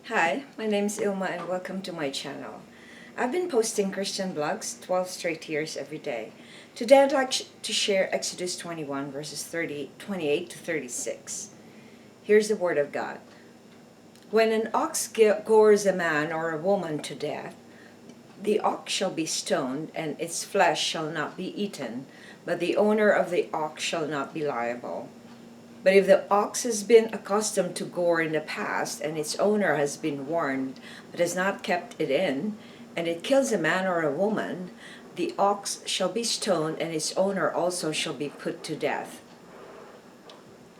Hi, my name is Ilma and welcome to my channel. I've been posting Christian blogs 12 straight years every day. Today I'd like to share Exodus 21 verses 28 to 36. Here's the word of God. When an ox gores a man or a woman to death, the ox shall be stoned and its flesh shall not be eaten, but the owner of the ox shall not be liable. But if the ox has been accustomed to gore in the past, and its owner has been warned but has not kept it in, and it kills a man or a woman, the ox shall be stoned, and its owner also shall be put to death.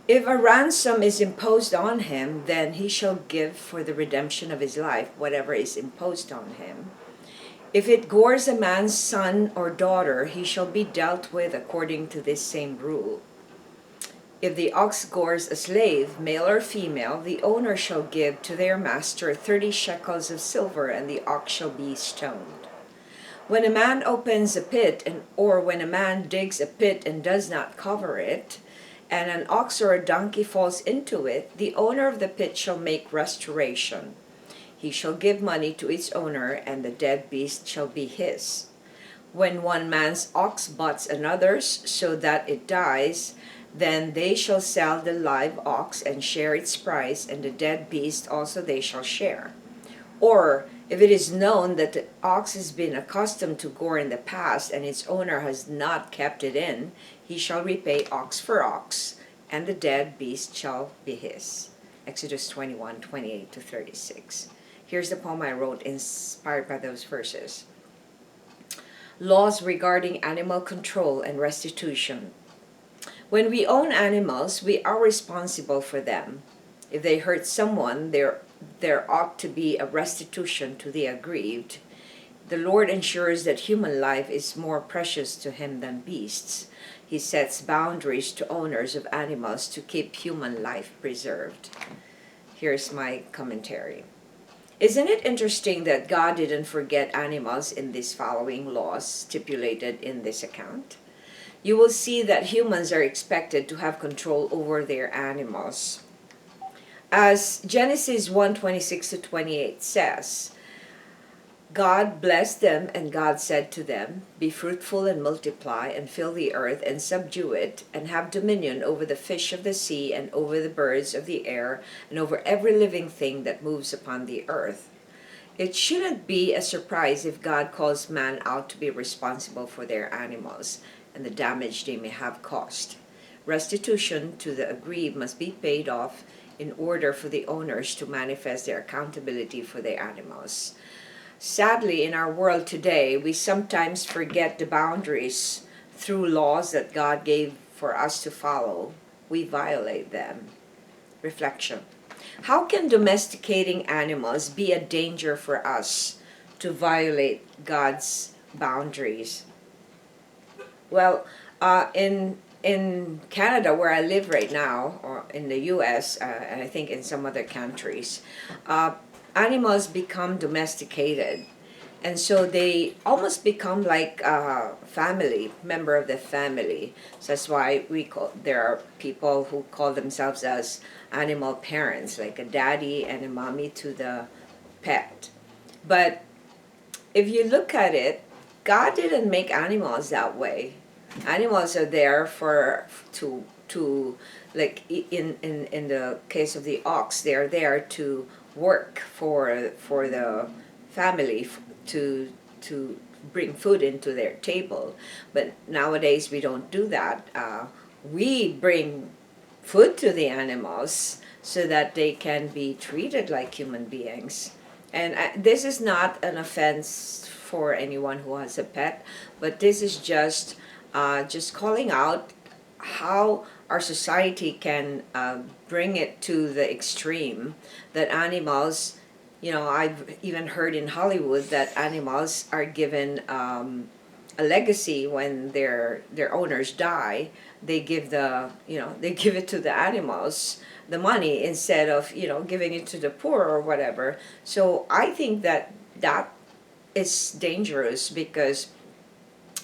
If a ransom is imposed on him, then he shall give for the redemption of his life whatever is imposed on him. If it gores a man's son or daughter, he shall be dealt with according to this same rule. If the ox gores a slave, male or female, the owner shall give to their master 30 shekels of silver, and the ox shall be stoned. When a man opens a pit, or when a man digs a pit and does not cover it, and an ox or a donkey falls into it, the owner of the pit shall make restoration. He shall give money to its owner, and the dead beast shall be his. When one man's ox butts another's so that it dies, then they shall sell the live ox and share its price, and the dead beast also they shall share. Or, if it is known that the ox has been accustomed to gore in the past, and its owner has not kept it in, he shall repay ox for ox, and the dead beast shall be his. Exodus 21, 28 to 36. Here's the poem I wrote inspired by those verses. Laws regarding animal control and restitution. When we own animals, we are responsible for them. If they hurt someone, there ought to be a restitution to the aggrieved. The Lord ensures that human life is more precious to him than beasts. He sets boundaries to owners of animals to keep human life preserved. Here's my commentary. Isn't it interesting that God didn't forget animals in these following laws stipulated in this account? You will see that humans are expected to have control over their animals. As Genesis 1:26 to 28 says, God blessed them, and God said to them, "Be fruitful and multiply, and fill the earth and subdue it, and have dominion over the fish of the sea, and over the birds of the air, and over every living thing that moves upon the earth." It shouldn't be a surprise if God calls man out to be responsible for their animals and the damage they may have caused. Restitution to the aggrieved must be paid off in order for the owners to manifest their accountability for their animals. Sadly, in our world today, we sometimes forget the boundaries through laws that God gave for us to follow. We violate them. Reflection. How can domesticating animals be a danger for us to violate God's boundaries? Well, in Canada, where I live right now, or in the U.S., and I think in some other countries, animals become domesticated, and so they almost become like a family member of the family. So that's why there are people who call themselves as animal parents, like a daddy and a mommy to the pet. But if you look at it, God didn't make animals that way. Animals are there to like in the case of the ox, they are there to work for the family, to bring food into their table. But nowadays we don't do that. We bring food to the animals so that they can be treated like human beings. And this is not an offense for anyone who has a pet, but this is just calling out how our society can bring it to the extreme that animals, I've even heard in Hollywood that animals are given a legacy when their owners die. They give they give it to the animals, the money, instead of giving it to the poor or whatever. So I think that is dangerous, because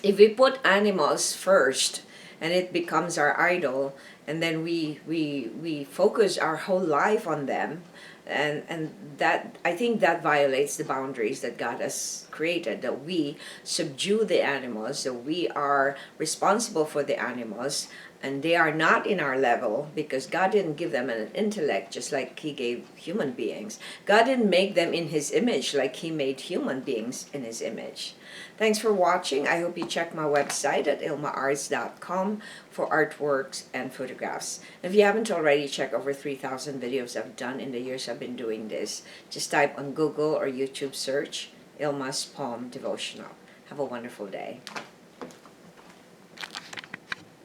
if we put animals first and it becomes our idol, and then we focus our whole life on them, And that, I think that violates the boundaries that God has created, that we subdue the animals, that we are responsible for the animals, and they are not in our level because God didn't give them an intellect just like He gave human beings. God didn't make them in His image like He made human beings in His image. Thanks for watching. I hope you check my website at ILMA'S.com for artworks and photographs. If you haven't already, check over 3,000 videos I've done in the years I've been doing this. Just type on Google or YouTube search ILMA'S Palm Devotional. Have a wonderful day.